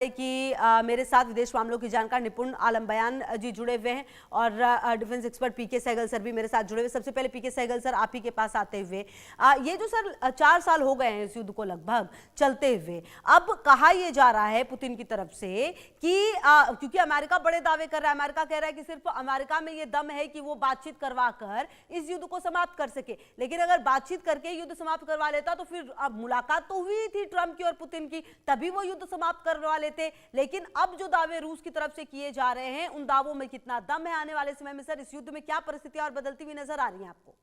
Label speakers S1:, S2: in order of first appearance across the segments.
S1: कि मेरे साथ विदेश मामलों की जानकार निपुण आलम बयान जी जुड़े हुए हैं और डिफेंस एक्सपर्ट पीके सहगल सर भी मेरे साथ जुड़े हुए। सबसे पहले पीके सहगल सर, आप ही के पास आते हुए, ये जो सर 4 साल हो गए हैं इस युद्ध को लगभग चलते हुए, अब कहा यह जा रहा है पुतिन की तरफ से कि क्योंकि अमेरिका बड़े दावे कर रहा है, अमेरिका कह रहा है कि सिर्फ अमेरिका में ये दम है कि वो बातचीत करवा कर इस युद्ध को समाप्त कर सके, लेकिन अगर बातचीत करके युद्ध समाप्त करवा लेता तो फिर अब मुलाकात तो हुई थी ट्रंप की और पुतिन की, तभी वो युद्ध समाप्त करवा लेते। लेकिन अब जो दावे रूस की तरफ से किए जा रहे हैं, उन दावों में कितना दम है आने वाले समय में? सर, इस युद्ध में क्या परिस्थितियां और बदलती हुई नजर आ रही हैं आपको?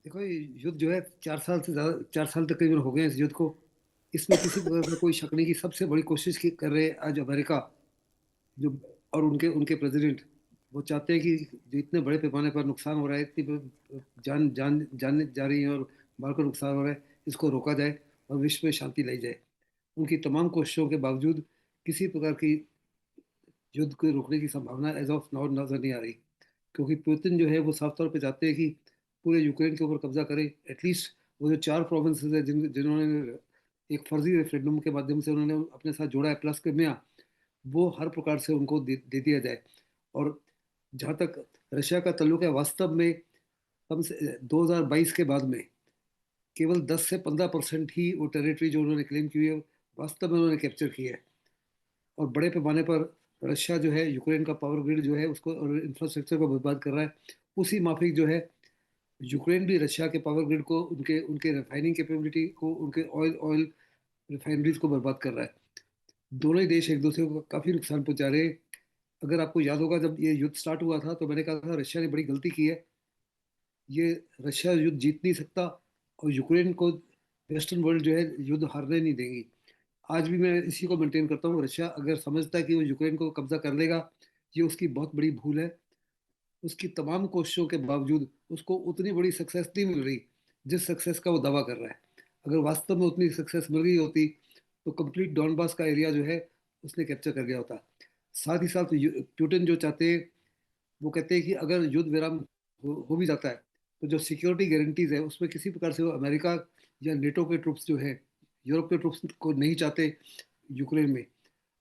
S2: देखो, ये युद्ध जो है 4 साल से ज्यादा, 4 साल तकरीबन हो गए हैं इस युद्ध को। इसमें किसी प्रकार का कोई शक नहीं कि सबसे बड़ी कोशिश कर रहे हैं आज अमेरिका, जो और उनके उनके प्रेसिडेंट, वो चाहते हैं कि जो इतने बड़े पैमाने पर नुकसान हो रहा है, इतनी जान जान जान जा रही है और माल का नुकसान हो रहा है, इसको रोका जाए और विश्व में शांति लाई जाए। उनकी तमाम कोशिशों के बावजूद किसी प्रकार की युद्ध को रोकने की संभावना एज ऑफ नाउ नजर नहीं आ रही, क्योंकि पुतिन जो है वो साफ तौर पे चाहते हैं कि पूरे यूक्रेन के ऊपर कब्जा करें। एटलीस्ट वो जो 4 प्रोविंसेस है जिन्होंने एक फर्जी रेफरेंडम के माध्यम से उन्होंने अपने साथ जोड़ा है, प्लस क्रिमिया, वो हर प्रकार से उनको दे दिया जाए। और जहाँ तक रशिया का ताल्लुक है, वास्तव में कम से 2022 के बाद में केवल 10 से 15% ही वो टेरिटरी जो उन्होंने क्लेम की है वास्तव में उन्होंने कैप्चर किया है। और बड़े पैमाने पर रशिया जो है यूक्रेन का पावर ग्रिड जो है उसको और इंफ्रास्ट्रक्चर को बर्बाद कर रहा है। उसी माफिक जो है यूक्रेन भी रशिया के पावर ग्रिड को, उनके उनके रिफाइनिंग कैपेबिलिटी को, उनके ऑयल ऑयल रिफाइनरीज को बर्बाद कर रहा है। दोनों ही देश एक दूसरे को काफी नुकसान पहुंचा रहे हैं। अगर आपको याद होगा, जब ये युद्ध स्टार्ट हुआ था तो मैंने कहा था रशिया ने बड़ी गलती की है, ये रशिया युद्ध जीत नहीं सकता और यूक्रेन को वेस्टर्न वर्ल्ड जो है युद्ध हारने नहीं देगी। आज भी मैं इसी को मेंटेन करता हूँ। रशिया अगर समझता है कि वो यूक्रेन को कब्जा कर लेगा, ये उसकी बहुत बड़ी भूल है। उसकी तमाम कोशिशों के बावजूद उसको उतनी बड़ी सक्सेस नहीं मिल रही जिस सक्सेस का वो दावा कर रहा है। अगर वास्तव में उतनी सक्सेस मिल गई होती तो कंप्लीट डॉनबास का एरिया जो है उसने कैप्चर कर लिया होता। साथ ही साथ पुतिन जो चाहते हैं, वो कहते हैं कि अगर युद्ध विराम हो भी जाता है तो जो सिक्योरिटी गारंटीज है उसमें किसी प्रकार से वो अमेरिका या नेटो के ट्रुप्स जो है, यूरोप के ट्रुप्स को नहीं चाहते यूक्रेन में।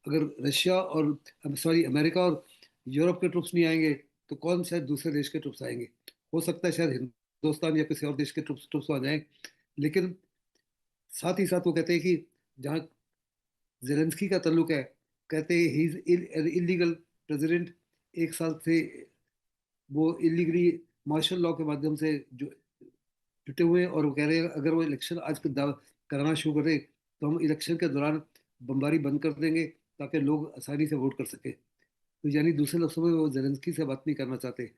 S2: अगर रशिया और सॉरी अमेरिका और यूरोप के ट्रुप्स नहीं आएंगे तो कौन शायद दूसरे देश के ट्रुप्स आएंगे। हो सकता है शायद हिंदुस्तान या किसी और देश के ट्रुप्स ट्रुप्स आ जाएं। लेकिन साथ ही साथ वो कहते हैं कि जहाँ जेलेंस्की का ताल्लुक है, कहते हैं ही इज इलीगल प्रेसिडेंट। 1 साल से वो इलीगली मार्शल लॉ के माध्यम से जो जुटे हुए हैं, और वो कह रहे हैं अगर वो इलेक्शन आज कराना शुरू करे तो हम इलेक्शन के दौरान बमबारी बंद कर देंगे ताकि लोग आसानी से वोट कर सके। तो यानी दूसरे लफ्जों में वो जेलेंस्की से बात नहीं करना चाहते।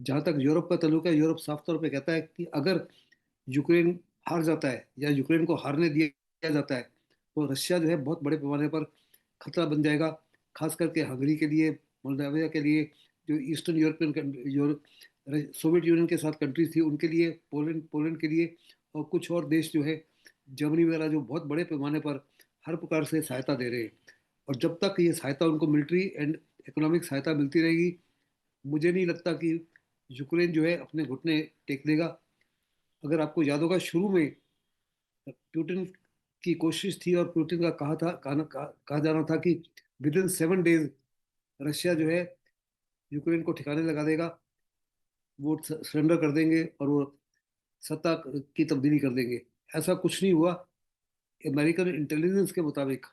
S2: जहां तक यूरोप का ताल्लुक है, यूरोप साफ तौर पे कहता है कि अगर यूक्रेन हार जाता है या यूक्रेन को हारने दिया जाता है तो रशिया जो है बहुत बड़े पैमाने पर खतरा बन जाएगा, खास करके हंगरी के लिए, मोल्दाविया के लिए, जो ईस्टर्न सोवियत यूनियन के साथ कंट्रीज थी उनके लिए, पोलैंड पोलैंड के लिए, और कुछ और देश जो है, जर्मनी वगैरह, जो बहुत बड़े पैमाने पर हर प्रकार से सहायता दे रहे हैं। और जब तक ये सहायता उनको मिलिट्री एंड इकोनॉमिक सहायता मिलती रहेगी, मुझे नहीं लगता कि यूक्रेन जो है अपने घुटने टेक देगा। अगर आपको याद होगा, शुरू में पुतिन की कोशिश थी और पुतिन का कहा जाना था कि विद इन 7 डेज रशिया जो है यूक्रेन को ठिकाने लगा देगा, वो सरेंडर कर देंगे और वो सत्ता की तब्दीली कर देंगे। ऐसा कुछ नहीं हुआ। अमेरिकन इंटेलिजेंस के मुताबिक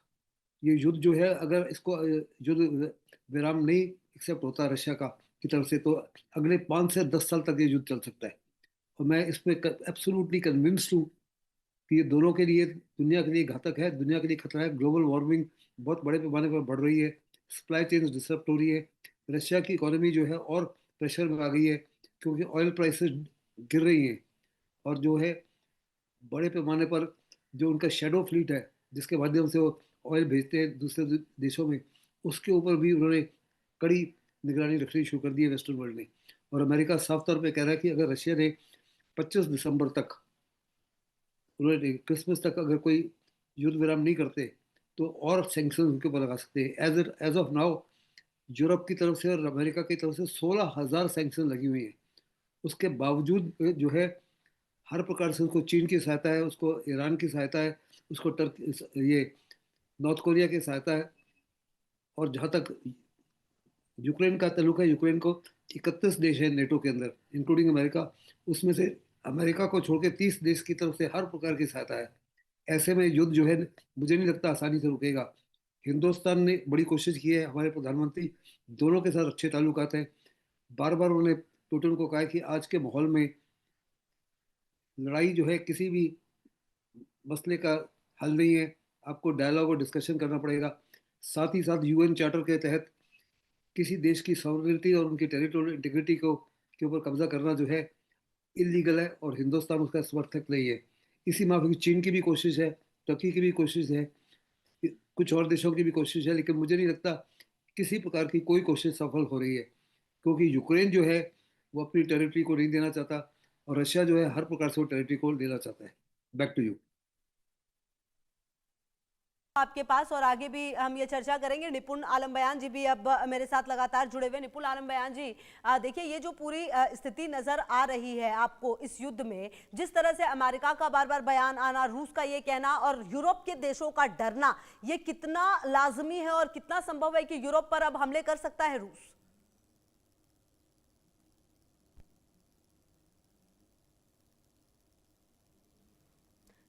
S2: ये युद्ध जो है, अगर इसको युद्ध विराम नहीं एक्सेप्ट होता रशिया का की तरफ से, तो अगले 5 से 10 साल तक ये युद्ध चल सकता है। और मैं इसमें एब्सोल्युटली कन्विंस्ड हूँ कि ये दोनों के लिए, दुनिया के लिए घातक है, दुनिया के लिए खतरा है। ग्लोबल वार्मिंग बहुत बड़े पैमाने पर बढ़ रही है, सप्लाई चेन डिसरप्ट हो रही है, रशिया की इकोनॉमी जो है और प्रेशर में आ गई है क्योंकि ऑयल प्राइसेस गिर रही हैं। और जो है बड़े पैमाने पर जो उनका शेडो फ्लीट है, जिसके माध्यम से वो ऑयल भेजते हैं दूसरे देशों में, उसके ऊपर भी उन्होंने कड़ी निगरानी रखनी शुरू कर दी है वेस्टर्न वर्ल्ड ने। और अमेरिका साफ तौर पे कह रहा है कि अगर रशिया ने 25 दिसंबर तक, उन्होंने क्रिसमस तक अगर कोई युद्ध विराम नहीं करते तो और सैंक्शन उनके ऊपर लगा सकते हैं। एज ऑफ नाउ यूरोप की तरफ से और अमेरिका की तरफ से 16,000 सैंक्शन लगी हुई है। उसके बावजूद जो है हर प्रकार से उसको चीन की सहायता है, उसको ईरान की सहायता है, उसको टर्क ये नॉर्थ कोरिया की सहायता है। और जहां तक यूक्रेन का ताल्लुक है, यूक्रेन को 31 देश है नेटो के अंदर, इंक्लूडिंग अमेरिका। उसमें से अमेरिका को छोड़ के 30 देश की तरफ से हर प्रकार की सहायता है। ऐसे में युद्ध जो है, मुझे नहीं लगता आसानी से रुकेगा। हिंदुस्तान ने बड़ी कोशिश की है, हमारे प्रधानमंत्री दोनों के साथ अच्छे ताल्लुकात हैं। बार बार उन्होंने पुतिन को कहा है कि आज के माहौल में लड़ाई जो है किसी भी मसले का हल नहीं है, आपको डायलॉग और डिस्कशन करना पड़ेगा। साथ ही साथ यूएन चार्टर के तहत किसी देश की सॉवरेनिटी और उनकी टेरिटोरियल इंटीग्रिटी को के ऊपर कब्जा करना जो है इलीगल है, और हिंदुस्तान उसका समर्थक नहीं है। इसी माफिक चीन की भी कोशिश है, तुर्की की भी कोशिश है, कुछ और देशों की भी कोशिश है, लेकिन मुझे नहीं लगता किसी प्रकार की कोई कोशिश सफल हो रही है, क्योंकि यूक्रेन जो है वो अपनी टेरिटरी को नहीं देना चाहता, और रशिया जो है हर प्रकार से वो टेरिटरी को लेना चाहता है। Back to you.
S1: आपके पास और आगे भी हम ये चर्चा करेंगे। निपुण आलम बयान जी भी अब मेरे साथ लगातार जुड़े हुए। निपुण आलम बयान जी, देखिए ये जो पूरी स्थिति नजर आ रही है आपको इस युद्ध में, जिस तरह से अमेरिका का बार बार बयान आना, रूस का ये कहना और यूरोप के देशों का डरना, ये कितना लाजमी है और कितना संभव है कि यूरोप पर अब हमले कर सकता है रूस?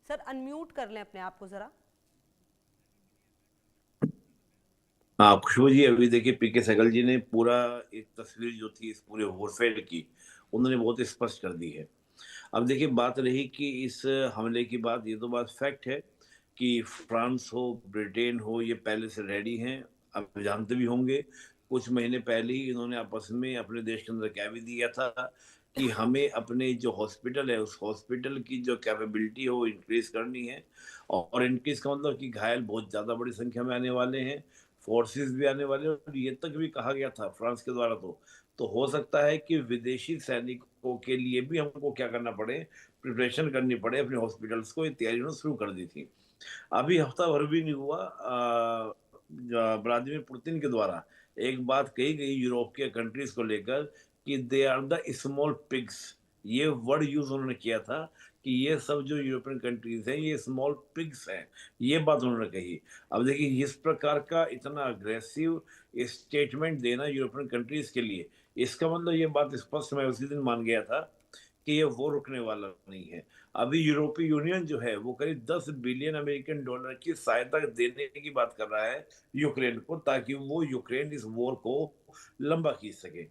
S1: सर अनम्यूट कर लें अपने आप को जरा।
S3: हाँ खुशबू जी, अभी देखिए पीके सहगल जी ने पूरा एक तस्वीर जो थी इस पूरे वॉरफेयर की, उन्होंने बहुत स्पष्ट कर दी है। अब देखिए बात रही कि इस हमले की बात, ये तो बात फैक्ट है कि फ्रांस हो, ब्रिटेन हो, ये पहले से रेडी हैं। अब जानते भी होंगे कुछ महीने पहले ही इन्होंने आपस में अपने देश के अंदर कह भी दिया था कि हमें अपने जो हॉस्पिटल है उस हॉस्पिटल की जो कैपेबिलिटी हो इंक्रीज करनी है। और इंक्रीज का मतलब कि घायल बहुत ज़्यादा बड़ी संख्या में आने वाले हैं, फोर्सेस भी आने वाले हैं। और ये तक भी कहा गया था फ्रांस के द्वारा तो हो सकता है कि विदेशी सैनिकों के लिए भी हमको क्या करना पड़े, प्रिपरेशन करनी पड़े अपने हॉस्पिटल्स को। ये तैयारी उन्होंने शुरू कर दी थी। अभी हफ्ता भर भी नहीं हुआ, व्लादिमीर पुतिन के द्वारा एक बात कही गई यूरोप के कंट्रीज को लेकर कि they are the small pigs. ये वर्ड यूज उन्होंने किया था कि ये सब जो यूरोपियन कंट्रीज हैं ये स्मॉल पिग्स हैं, ये बात उन्होंने कही। अब देखिए इस प्रकार का इतना अग्रेसिव स्टेटमेंट देना यूरोपियन कंट्रीज के लिए, इसका मतलब ये बात स्पष्ट मैं उसी दिन मान गया था कि ये वो रुकने वाला नहीं है। अभी यूरोपीय यूनियन जो है वो करीब 10 बिलियन अमेरिकन डॉलर की सहायता देने की बात कर रहा है यूक्रेन को, ताकि वो यूक्रेन इस वॉर को लंबा खींच सके।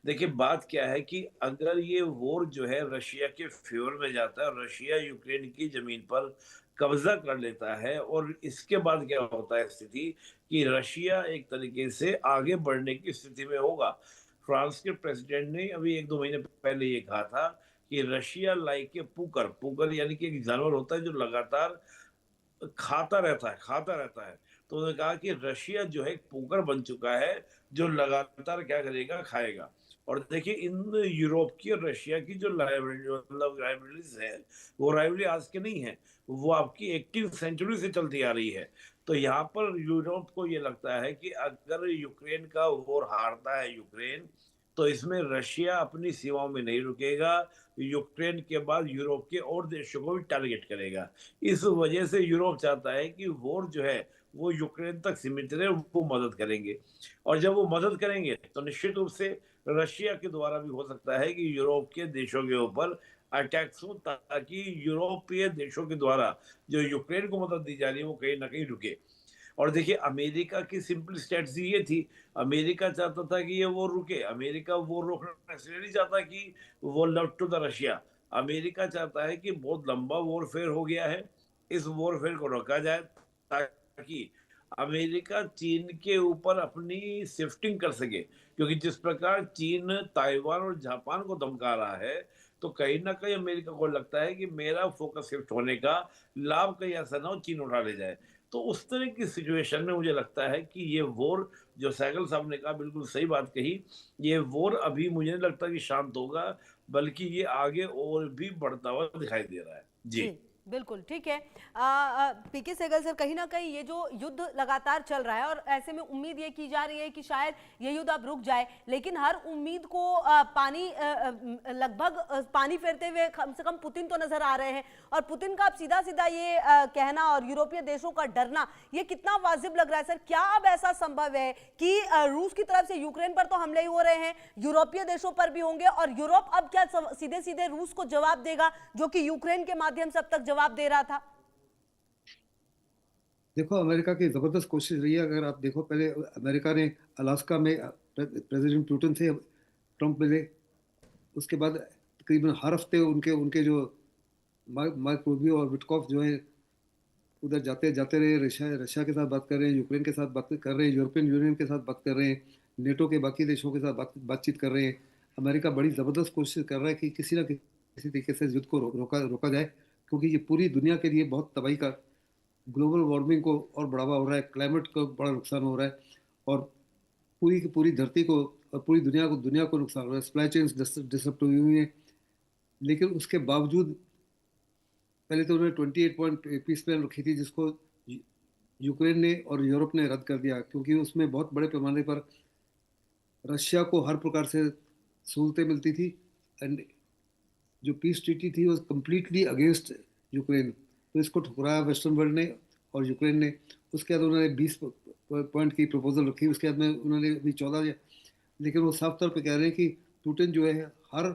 S3: देखिए बात क्या है कि अगर ये वॉर जो है रशिया के फेवर में जाता है और रशिया यूक्रेन की जमीन पर कब्जा कर लेता है, और इसके बाद क्या होता है स्थिति कि रशिया एक तरीके से आगे बढ़ने की स्थिति में होगा। फ्रांस के प्रेसिडेंट ने अभी 1-2 महीने पहले ये कहा था कि Russia like a pucker, pucker यानी कि एक जानवर होता है जो लगातार खाता रहता है। तो उन्होंने कहा कि रशिया जो है एक पुकर बन चुका है जो लगातार क्या करेगा, खाएगा। और देखिए इन यूरोप की और रशिया की जो राइवलरीज है, वो राइवलरी आज के नहीं है, वो आपकी 18वीं सेंचुरी से चलती आ रही है। तो यहाँ पर यूरोप को ये लगता है कि अगर यूक्रेन का वॉर हारता है यूक्रेन, तो इसमें रशिया अपनी सीमाओं में नहीं रुकेगा, यूक्रेन के बाद यूरोप के और देशों को भी टारगेट करेगा। इस वजह से यूरोप चाहता है कि वॉर जो है वो यूक्रेन तक सीमित रहे, वो मदद करेंगे। और जब वो मदद करेंगे तो निश्चित रूप से रशिया के द्वारा भी हो सकता है कि यूरोप के देशों के ऊपर अटैक्स हो, ताकि यूरोपीय देशों के द्वारा जो यूक्रेन को मदद दी जा रही है वो कहीं ना कहीं रुके। और देखिए अमेरिका की सिंपल स्ट्रेटजी ये थी, अमेरिका चाहता था कि ये वो रुके। अमेरिका वो रोकना इसलिए नहीं चाहता कि वो love to the Russia. America चाहता है कि बहुत लंबा वॉरफेयर हो गया है, इस वॉरफेयर को रोका जाए ताकि अमेरिका चीन के ऊपर अपनी शिफ्टिंग कर सके। क्योंकि जिस प्रकार चीन ताइवान और जापान को धमका रहा है, तो कहीं ना कहीं अमेरिका को लगता है कि मेरा फोकस शिफ्ट होने का लाभ कहीं ऐसा ना हो चीन उठा ले जाए। तो उस तरह की सिचुएशन में मुझे लगता है कि ये वॉर, जो सहगल साहब ने कहा बिल्कुल सही बात कही, ये वॉर अभी मुझे नहीं लगता कि शांत होगा, बल्कि ये आगे और भी बढ़ता हुआ दिखाई दे रहा है। जी
S1: जी बिल्कुल, ठीक है। पीके सहगल सर, कहीं न कहीं ये जो युद्ध लगातार चल रहा है और ऐसे में उम्मीद ये की जा रही है कि शायद ये युद्ध अब रुक जाए, लेकिन हर उम्मीद को लगभग पानी फेरते हुए कम से कम पुतिन तो नज़र आ रहे हैं। और पुतिन का अब सीधा-सीधा ये कहना और यूरोपीय देशों का डरना, ये कितना वाजिब लग रहा है सर? क्या अब ऐसा संभव है कि रूस की तरफ से यूक्रेन पर तो हमले ही हो रहे हैं, यूरोपीय देशों पर भी होंगे, और यूरोप अब क्या सीधे-सीधे रूस को जवाब देगा, जो कि यूक्रेन के माध्यम से अब तक जवाब दे रहा था?
S2: देखो, अमेरिका की जबरदस्त कोशिश रही है। अगर आप देखो, पहले अमेरिका ने अलास्का में प्रेसिडेंट पुतिन से ट्रंप मिले, उसके बाद तकरीबन हर हफ्ते उनके उनके जो मार्क रूबियो और विटकॉफ जो है उधर जाते जाते रहे। रशिया रशिया के साथ बात कर रहे हैं, यूक्रेन के साथ बात कर रहे हैं, यूरोपियन यूनियन के साथ बात कर रहे हैं, नेटो के बाकी देशों के साथ बातचीत कर रहे हैं। अमेरिका बड़ी ज़बरदस्त कोशिश कर रहा है कि किसी ना किसी तरीके से इस युद्ध को रोका रोका जाए, क्योंकि ये पूरी दुनिया के लिए बहुत तबाही का, ग्लोबल वार्मिंग को और बढ़ावा हो रहा है, क्लाइमेट को बड़ा नुकसान हो रहा है, और पूरी की पूरी धरती को और पूरी दुनिया को नुकसान हो रहा है। सप्लाई चेन्स डिसरप्ट हुई हुई हैं। लेकिन उसके बावजूद पहले तो उन्होंने 28 पॉइंट पीस प्लान रखी थी, जिसको यूक्रेन ने और यूरोप ने रद्द कर दिया, क्योंकि उसमें बहुत बड़े पैमाने पर रशिया को हर प्रकार से सहूलतें मिलती थी, एंड जो पीस ट्रीटी थी वो कम्प्लीटली अगेंस्ट यूक्रेन। तो इसको ठुकराया वेस्टर्न वर्ल्ड ने और यूक्रेन ने। उसके बाद उन्होंने 20 पॉइंट की प्रपोजल रखी, उसके बाद में उन्होंने अभी 14, लेकिन वो साफ तौर पे कह रहे हैं कि पुतिन जो है हर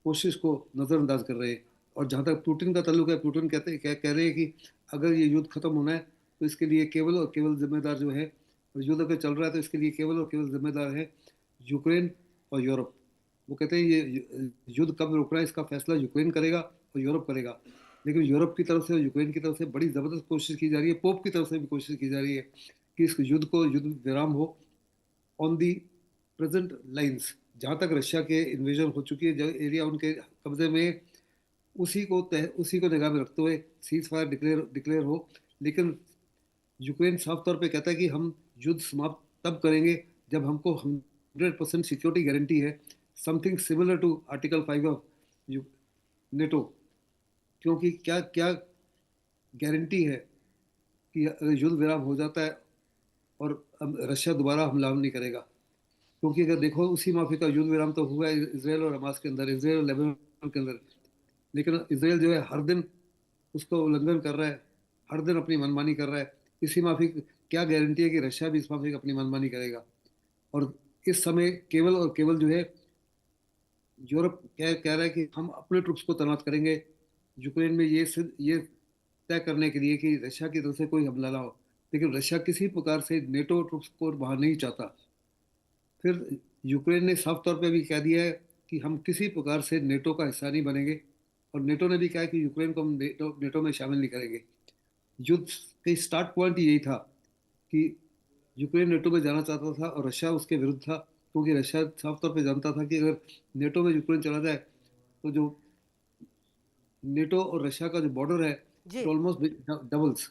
S2: कोशिश को नज़रअंदाज कर रहे हैं। और जहाँ तक पुतिन का ताल्लुक है, पुतिन कह रहे हैं कि अगर ये युद्ध खत्म होना है तो इसके लिए केवल और केवल जिम्मेदार जो है, और युद्ध अगर चल रहा है तो इसके लिए केवल और केवल जिम्मेदार है यूक्रेन और यूरोप। वो कहते हैं ये युद्ध कब रोकना है इसका फैसला यूक्रेन करेगा और यूरोप करेगा। लेकिन यूरोप की तरफ से और यूक्रेन की तरफ से बड़ी ज़बरदस्त कोशिश की जा रही है, पोप की तरफ से भी कोशिश की जा रही है कि इस युद्ध विराम हो ऑन दी प्रेजेंट लाइंस। जहाँ तक रशिया के इन्वेजन हो चुकी है, जो एरिया उनके कब्जे में, उसी को निगाह में रखते हुए सीज फायर डिक्लेयर हो। लेकिन यूक्रेन साफ तौर पे कहता है कि हम युद्ध समाप्त तब करेंगे जब हमको 100% सिक्योरिटी गारंटी है, something similar to article 5 of NATO. क्योंकि क्या क्या गारंटी है कि अगर युद्ध विराम हो जाता है और रशिया दोबारा हमला नहीं करेगा। क्योंकि अगर देखो, उसी माफी का युद्ध विराम तो हुआ है इसराइल और हमास के अंदर, इसराइल और लेबनान के अंदर, लेकिन इसराइल जो है हर दिन उसका उल्लंघन कर रहा है, हर दिन अपनी मनमानी कर रहा है। इसी माफी क्या गारंटी है कि रशिया भी इस माफी की अपनी मनमानी करेगा? और इस समय केवल और केवल जो है यूरोप कह रहा है कि हम अपने ट्रुप्स को तैनात करेंगे यूक्रेन में, ये तय करने के लिए कि रशिया की तरफ से कोई हमला ना हो। लेकिन रशिया किसी प्रकार से नेटो ट्रुप्स को वहां नहीं चाहता। फिर यूक्रेन ने साफ तौर पे भी कह दिया है कि हम किसी प्रकार से नेटो का हिस्सा नहीं बनेंगे, और नेटो ने भी कहा कि यूक्रेन को हम नेटो में शामिल नहीं करेंगे। युद्ध का स्टार्ट पॉइंट यही था कि यूक्रेन नेटो में जाना चाहता था और रशिया उसके विरुद्ध था, क्योंकि रशिया साफ तौर पे जानता था कि अगर नेटो में यूक्रेन चला जाए तो जो नेटो और रशिया का जो बॉर्डर है
S1: जी।
S2: ऑलमोस्ट डबल्स,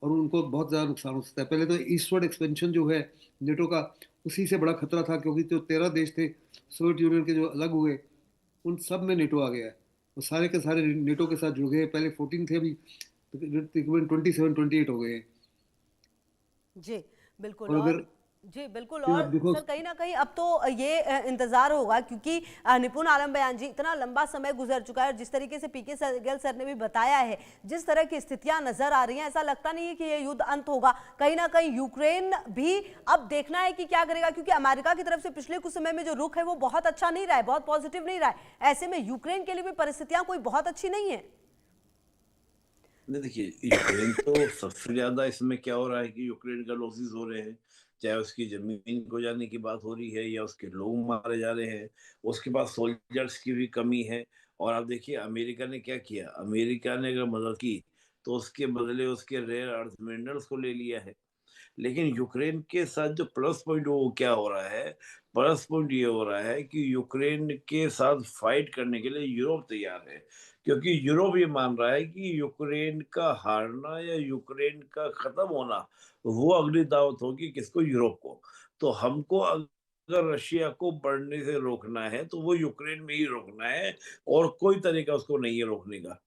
S2: और उनको बहुत ज़्यादा नुकसान हो सकता है। पहले तो ईस्टवर्ड एक्सपेंशन जो है नेटो का, उसी से बड़ा खतरा था, क्योंकि जो 13 देश थे सोवियत यूनियन के जो अलग हुए, उन सब में नेटो आ गया है। वो सारे के सारे नेटो के साथ जुड़ गए। पहले 14 थे, अभी तकरीबन 27-28 हो गए हैं।
S1: जी, बिल्कुल।
S2: और
S1: और
S2: अगर
S1: जी, बिल्कुल।
S2: फिर
S1: और
S2: आप देखो,
S1: सर, कहीं ना कहीं अब तो ये इंतजार होगा, क्योंकि निपुण आलम बयान जी, इतना लंबा समय गुजर चुका है और जिस तरीके से पीके सहगल सर ने भी बताया है, जिस तरह की स्थितियां नजर आ रही हैं, ऐसा लगता नहीं है कि ये युद्ध अंत होगा। कहीं ना कहीं यूक्रेन भी अब देखना है कि क्या करेगा, क्योंकि अमेरिका की तरफ से पिछले कुछ समय में जो रुख है वो बहुत अच्छा नहीं रहा है, बहुत पॉजिटिव नहीं रहा है। ऐसे में यूक्रेन के लिए भी परिस्थितियां कोई बहुत अच्छी नहीं है।
S3: नहीं, देखिए, यूक्रेन तो सबसे ज्यादा इसमें क्या हो रहा है कि यूक्रेन का लॉसेस हो रहे हैं, चाहे उसकी जमीन को जाने की बात हो रही है या उसके लोग मारे जा रहे हैं, उसके पास सोल्जर्स की भी कमी है। और आप देखिए अमेरिका ने क्या किया, अमेरिका ने अगर मदद की तो उसके बदले उसके रेयर अर्थ मिनरल्स को ले लिया है। लेकिन यूक्रेन के साथ जो प्लस पॉइंट वो क्या हो रहा है, प्लस पॉइंट ये हो रहा है कि यूक्रेन के साथ फाइट करने के लिए यूरोप तैयार है, क्योंकि यूरोप ये मान रहा है कि यूक्रेन का हारना या यूक्रेन का खत्म होना वो अगली दावत होगी किसको, यूरोप को। तो हमको अगर रशिया को बढ़ने से रोकना है तो वो यूक्रेन में ही रोकना है, और कोई तरीका उसको नहीं है रोकने का।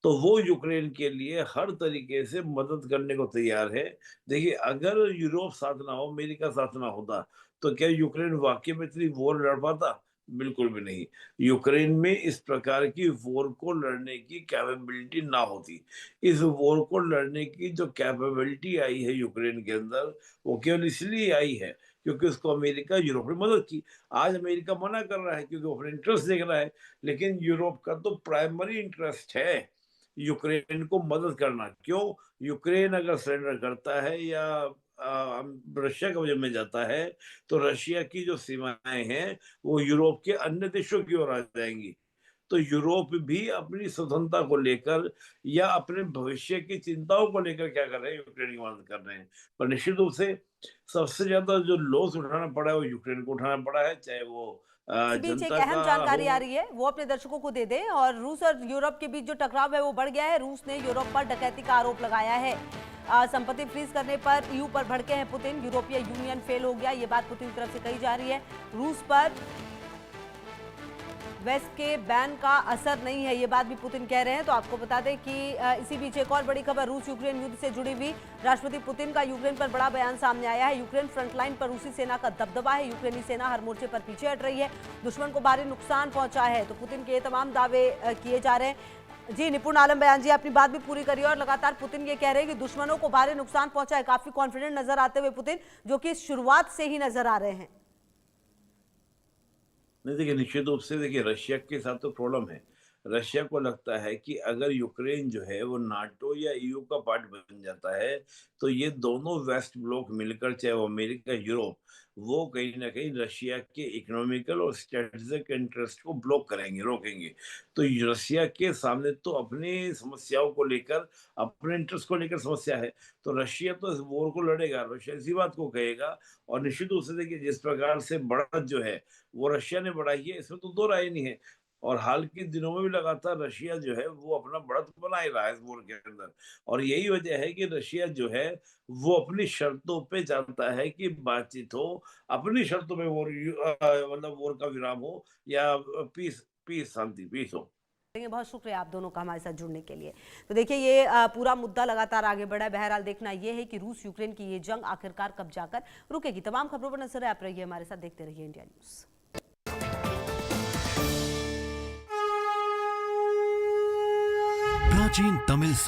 S3: तो वो यूक्रेन के लिए हर तरीके से मदद करने को तैयार है। देखिए, अगर यूरोप साथ ना हो, अमेरिका साथ ना होता, तो क्या यूक्रेन वाक़ई में इतनी वॉर लड़ पाता? बिल्कुल भी नहीं। यूक्रेन में इस प्रकार की वॉर को लड़ने की कैपेबिलिटी ना होती। इस वॉर को लड़ने की जो कैपेबिलिटी आई है यूक्रेन के अंदर, वो केवल इसलिए आई है क्योंकि उसको अमेरिका, यूरोप ने मदद की। आज अमेरिका मना कर रहा है क्योंकि वो अपने इंटरेस्ट देख रहा है, लेकिन यूरोप का तो प्राइमरी इंटरेस्ट है यूक्रेन को मदद करना। क्यों? यूक्रेन अगर सरेंडर करता है या रशिया कब्जे में जाता है, तो रशिया की जो सीमाएं हैं वो यूरोप के अन्य देशों की ओर आ जाएंगी। तो यूरोप भी अपनी स्वतंत्रता को लेकर या अपने भविष्य की चिंताओं को लेकर क्या कर रहे हैं? यूक्रेन की मदद कर रहे हैं। पर निश्चित रूप से सबसे ज्यादा जो लॉस उठाना पड़ा है वो यूक्रेन को उठाना पड़ा है, चाहे वो
S1: इसी बीच एक
S3: जनता
S1: अहम
S3: का
S1: जानकारी आ
S3: हो।
S1: रही है, वो अपने दर्शकों को दे दें। और रूस और यूरोप के बीच जो टकराव है वो बढ़ गया है। रूस ने यूरोप पर डकैती का आरोप लगाया है। संपत्ति फ्रीज करने पर ईयू पर भड़के हैं पुतिन। यूरोपीय यूनियन फेल हो गया, ये बात पुतिन की तरफ से कही जा रही है। रूस पर वेस्ट के बैन का असर नहीं है, ये बात भी पुतिन कह रहे हैं। तो आपको बता दें कि इसी बीच एक और बड़ी खबर रूस यूक्रेन युद्ध से जुड़ी हुई। राष्ट्रपति पुतिन का यूक्रेन पर बड़ा बयान सामने आया है। यूक्रेन फ्रंटलाइन पर रूसी सेना का दबदबा है। यूक्रेनी सेना हर मोर्चे पर पीछे हट रही है, दुश्मन को भारी नुकसान पहुंचा है। तो पुतिन के ये तमाम दावे किए जा रहे हैं। जी निपुण आलम बयान जी, अपनी बात भी पूरी करिए। और लगातार पुतिन ये कह रहे हैं कि दुश्मनों को भारी नुकसान पहुंचा है। काफी कॉन्फिडेंट नजर आते हुए पुतिन, जो कि शुरुआत से ही नजर आ रहे हैं।
S3: नहीं, देखिए, निश्चित रूप से देखिए रशिया के साथ तो प्रॉब्लम है। रशिया को लगता है कि अगर यूक्रेन जो है वो नाटो या ईयू का पार्ट बन जाता है, तो ये दोनों वेस्ट ब्लॉक मिलकर, चाहे वो अमेरिका, यूरोप, वो कहीं न कहीं रशिया के इकोनॉमिकल और स्ट्रेटेजिक इंटरेस्ट को ब्लॉक करेंगे, रोकेंगे। तो रशिया के सामने तो अपनी समस्याओं को लेकर, अपने इंटरेस्ट को लेकर समस्या है। तो रशिया तो इस वॉर को लड़ेगा, रशिया इसी बात को कहेगा। और निश्चित रूप से देखिए, जिस प्रकार से बढ़त जो है वो रशिया ने बढ़ाई है, इसमें तो दो राय नहीं है। और हाल के दिनों में भी लगातार रशिया जो है वो अपना बढ़त बना ही रहा है इस वॉर के अंदर। और यही वजह है कि रशिया जो है वो अपनी शर्तों पे चाहता है कि बातचीत हो, अपनी शर्तों पे वॉर, मतलब वॉर का विराम हो या पीस पीस शांति पीस हो।
S1: बहुत शुक्रिया आप दोनों का हमारे साथ जुड़ने के लिए। तो देखिए, ये पूरा मुद्दा लगातार आगे बढ़ा है। बहरहाल देखना यह है कि रूस यूक्रेन की ये जंग आखिरकार कब जाकर रुकेगी। तमाम खबरों पर नजर आप रहिए हमारे साथ, देखते रहिए इंडिया न्यूज।
S4: प्राचीन तमिल